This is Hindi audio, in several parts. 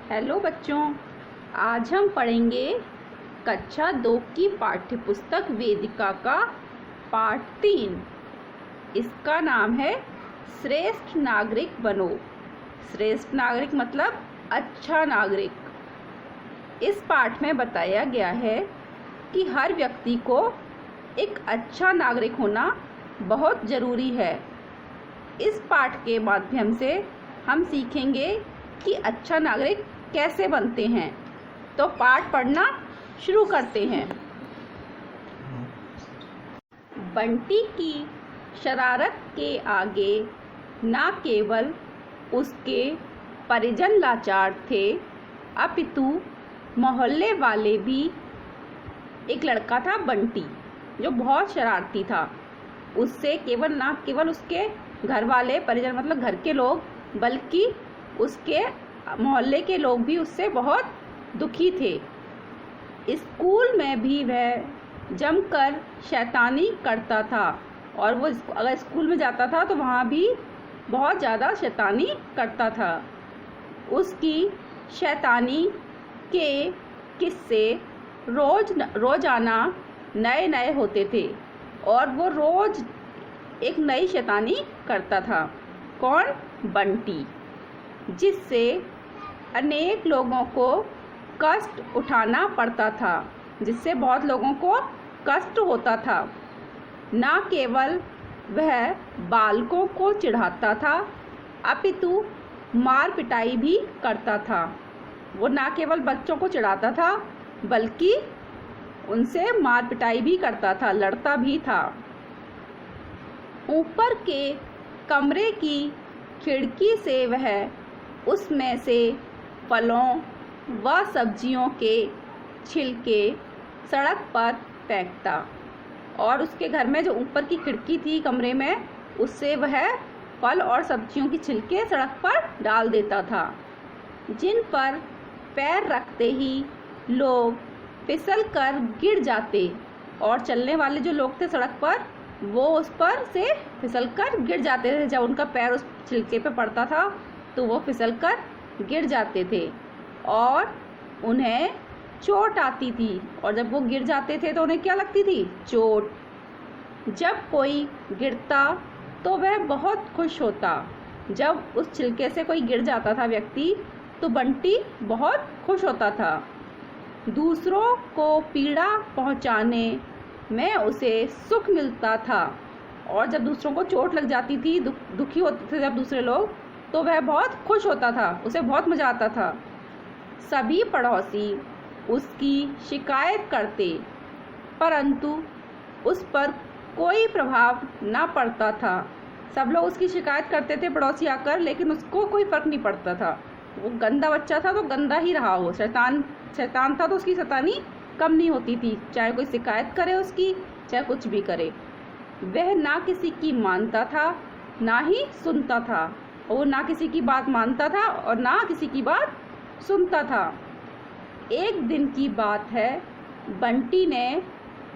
हेलो बच्चों, आज हम पढ़ेंगे कक्षा 2 की पाठ्यपुस्तक वेदिका का पाठ 3। इसका नाम है श्रेष्ठ नागरिक बनो। श्रेष्ठ नागरिक मतलब अच्छा नागरिक। इस पाठ में बताया गया है कि हर व्यक्ति को एक अच्छा नागरिक होना बहुत ज़रूरी है। इस पाठ के माध्यम से हम सीखेंगे कि अच्छा नागरिक कैसे बनते हैं। तो पाठ पढ़ना शुरू करते हैं। बंटी की शरारत के आगे न केवल उसके परिजन लाचार थे, अपितु मोहल्ले वाले भी। एक लड़का था बंटी जो बहुत शरारती था। उससे न केवल उसके घर वाले परिजन मतलब घर के लोग, बल्कि उसके मोहल्ले के लोग भी उससे बहुत दुखी थे। स्कूल में भी वह जमकर शैतानी करता था और वो अगर स्कूल में जाता था तो वहाँ भी बहुत ज़्यादा शैतानी करता था। उसकी शैतानी के किस्से रोज़ाना नए नए होते थे और वो रोज़ एक नई शैतानी करता था। कौन? बंटी। जिससे अनेक लोगों को कष्ट उठाना पड़ता था, जिससे बहुत लोगों को कष्ट होता था। न केवल वह बालकों को चिढ़ाता था, अपितु मार पिटाई भी करता था। वो न केवल बच्चों को चिढ़ाता था बल्कि उनसे मार पिटाई भी करता था, लड़ता भी था। ऊपर के कमरे की खिड़की से वह उसमें से फलों व सब्जियों के छिलके सड़क पर फेंकता और उसके घर में जो ऊपर की खिड़की थी कमरे में, उससे वह फल और सब्जियों की छिलके सड़क पर डाल देता था, जिन पर पैर रखते ही लोग फिसल कर गिर जाते। और चलने वाले जो लोग थे सड़क पर, वो उस पर से फिसल कर गिर जाते थे। जब उनका पैर उस छिलके पे पड़ता था तो वो फिसल कर गिर जाते थे और उन्हें चोट आती थी। और जब वो गिर जाते थे तो उन्हें क्या लगती थी? चोट। जब कोई गिरता तो वह बहुत खुश होता। जब उस छिलके से कोई गिर जाता था व्यक्ति तो बंटी बहुत खुश होता था। दूसरों को पीड़ा पहुंचाने में उसे सुख मिलता था। और जब दूसरों को चोट लग जाती थी, दुखी होते थे जब दूसरे लोग, तो वह बहुत खुश होता था, उसे बहुत मज़ा आता था। सभी पड़ोसी उसकी शिकायत करते, परंतु उस पर कोई प्रभाव न पड़ता था। सब लोग उसकी शिकायत करते थे पड़ोसी आकर, लेकिन उसको कोई फर्क नहीं पड़ता था। वो गंदा बच्चा था तो गंदा ही रहा। वो शैतान था तो उसकी शैतानी कम नहीं होती थी, चाहे कोई शिकायत करे उसकी, चाहे कुछ भी करे। वह ना किसी की मानता था ना ही सुनता था। वो ना किसी की बात मानता था और ना किसी की बात सुनता था। एक दिन की बात है, बंटी ने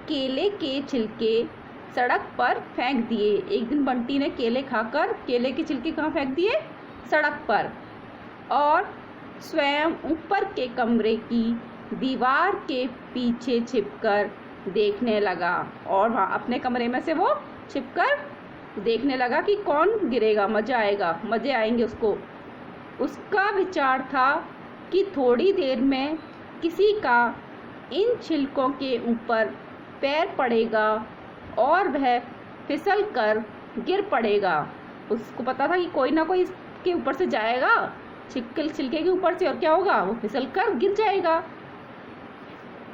केले के छिलके सड़क पर फेंक दिए। एक दिन बंटी ने केले खाकर केले के छिलके कहाँ फेंक दिए? सड़क पर। और स्वयं ऊपर के कमरे की दीवार के पीछे छिपकर देखने लगा। और वहाँ अपने कमरे में से वो छिपकर देखने लगा कि कौन गिरेगा, मज़े आएंगे उसको। उसका विचार था कि थोड़ी देर में किसी का इन छिलकों के ऊपर पैर पड़ेगा और वह फिसल कर गिर पड़ेगा। उसको पता था कि कोई ना कोई इसके ऊपर से जाएगा, छिलके के ऊपर से, और क्या होगा? वो फिसल कर गिर जाएगा।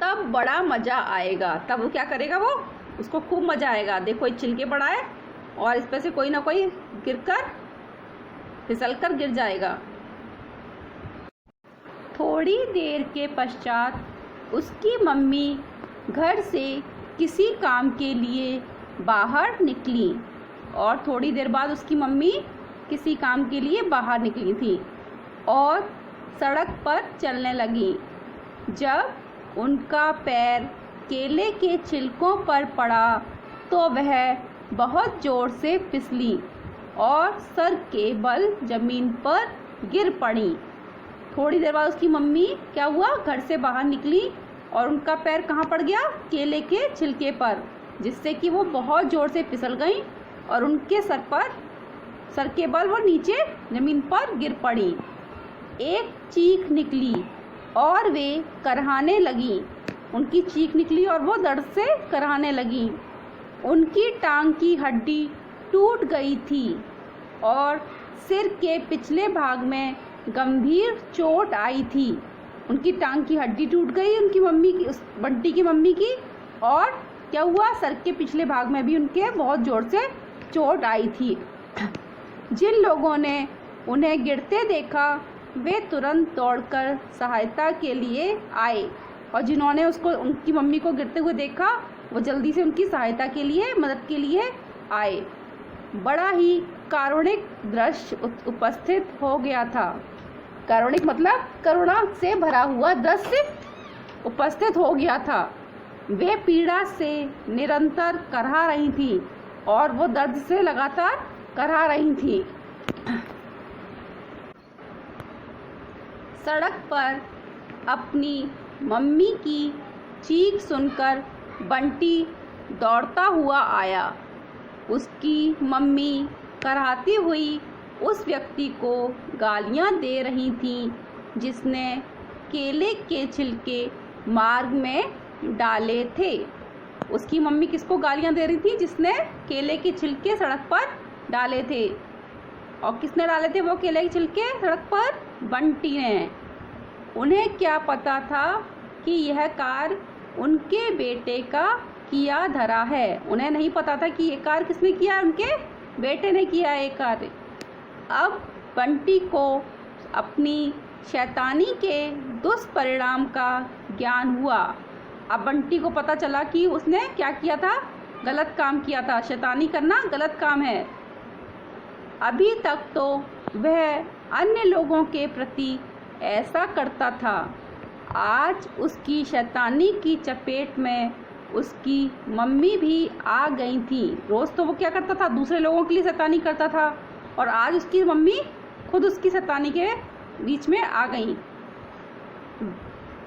तब बड़ा मज़ा आएगा। तब वो क्या करेगा? वो उसको खूब मज़ा आएगा। देखो, ये छिलके पड़ा है और इस पर से कोई ना कोई गिरकर फिसल कर गिर जाएगा। थोड़ी देर के पश्चात उसकी मम्मी घर से किसी काम के लिए बाहर निकली। और थोड़ी देर बाद उसकी मम्मी किसी काम के लिए बाहर निकली थी और सड़क पर चलने लगी। जब उनका पैर केले के छिलकों पर पड़ा तो वह बहुत ज़ोर से फिसली और सर के बल जमीन पर गिर पड़ी। थोड़ी देर बाद उसकी मम्मी क्या हुआ, घर से बाहर निकली और उनका पैर कहाँ पड़ गया, केले के छिलके पर, जिससे कि वो बहुत ज़ोर से फिसल गई और उनके सर के बल वो नीचे ज़मीन पर गिर पड़ी। एक चीख निकली और वे कराहने लगी। उनकी चीख निकली और वो दर्द से कराहने लगी। उनकी टांग की हड्डी टूट गई थी और सिर के पिछले भाग में गंभीर चोट आई थी। उनकी टांग की हड्डी टूट गई उनकी मम्मी की, उस बंटी की मम्मी की, और क्या हुआ, सर के पिछले भाग में भी उनके बहुत ज़ोर से चोट आई थी। जिन लोगों ने उन्हें गिरते देखा वे तुरंत दौड़कर सहायता के लिए आए, और जिन्होंने उनकी मम्मी को गिरते हुए देखा वो जल्दी से उनकी सहायता के लिए, मदद के लिए आए। बड़ा ही कारुणिक दृश्य उपस्थित हो गया था। कारुणिक मतलब करुणा से भरा हुआ दृश्य उपस्थित हो गया था। वे पीड़ा से निरंतर कराह रही थी और वो दर्द से लगातार कराह रही थी। सड़क पर अपनी मम्मी की चीख सुनकर बंटी दौड़ता हुआ आया। उसकी मम्मी कराहती हुई उस व्यक्ति को गालियां दे रही थी जिसने केले के छिलके मार्ग में डाले थे। उसकी मम्मी किसको गालियां दे रही थी, जिसने केले के छिलके सड़क पर डाले थे। और किसने डाले थे वो केले के छिलके सड़क पर, बंटी ने। उन्हें क्या पता था कि यह कार्य उनके बेटे का किया धरा है। उन्हें नहीं पता था कि ये कार्य किसने किया, उनके बेटे ने किया ये कार्य। अब बंटी को अपनी शैतानी के दुष्परिणाम का ज्ञान हुआ। अब बंटी को पता चला कि उसने क्या किया था, गलत काम किया था। शैतानी करना गलत काम है। अभी तक तो वह अन्य लोगों के प्रति ऐसा करता था, आज उसकी शैतानी की चपेट में उसकी मम्मी भी आ गई थी। रोज़ तो वो क्या करता था, दूसरे लोगों के लिए शैतानी करता था, और आज उसकी मम्मी खुद उसकी शैतानी के बीच में आ गई।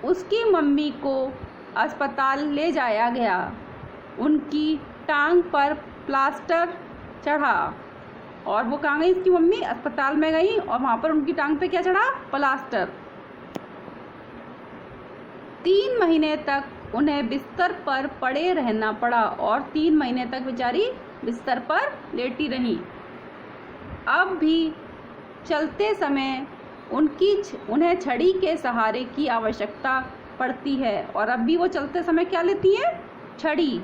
उसकी मम्मी को अस्पताल ले जाया गया। उनकी टांग पर प्लास्टर चढ़ा, और वो कहाँ गई, उसकी मम्मी अस्पताल में गई और वहाँ पर उनकी टांग पे क्या चढ़ा, प्लास्टर। 3 महीने तक उन्हें बिस्तर पर पड़े रहना पड़ा और 3 महीने तक बेचारी बिस्तर पर लेटी रही। अब भी चलते समय उन्हें छड़ी के सहारे की आवश्यकता पड़ती है, और अब भी वो चलते समय क्या लेती हैं, छड़ी।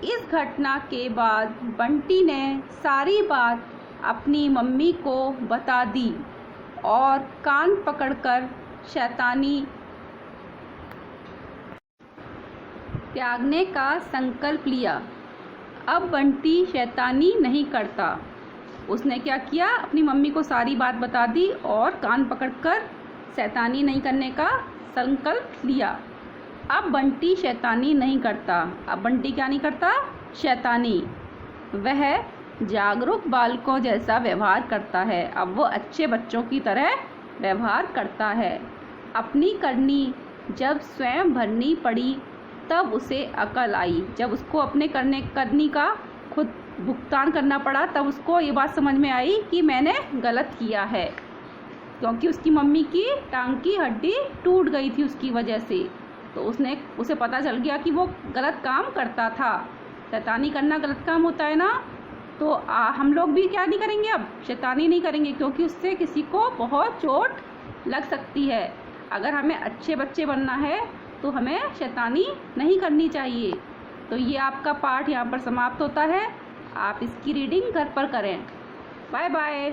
इस घटना के बाद बंटी ने सारी बात अपनी मम्मी को बता दी और कान पकड़कर शैतानी त्यागने का संकल्प लिया। अब बंटी शैतानी नहीं करता। उसने क्या किया, अपनी मम्मी को सारी बात बता दी और कान पकड़कर शैतानी नहीं करने का संकल्प लिया। अब बंटी शैतानी नहीं करता। अब बंटी क्या नहीं करता, शैतानी। वह जागरूक बालकों जैसा व्यवहार करता है। अब वो अच्छे बच्चों की तरह व्यवहार करता है। अपनी करनी जब स्वयं भरनी पड़ी तब उसे अकल आई। जब उसको अपने करनी का खुद भुगतान करना पड़ा तब उसको ये बात समझ में आई कि मैंने गलत किया है, क्योंकि उसकी मम्मी की टांग की हड्डी टूट गई थी उसकी वजह से। तो उसे पता चल गया कि वो गलत काम करता था। शैतानी करना गलत काम होता है ना, तो हम लोग भी क्या नहीं करेंगे, अब शैतानी नहीं करेंगे, क्योंकि उससे किसी को बहुत चोट लग सकती है। अगर हमें अच्छे बच्चे बनना है तो हमें शैतानी नहीं करनी चाहिए। तो ये आपका पाठ यहाँ पर समाप्त होता है। आप इसकी रीडिंग घर पर करें। Bye bye.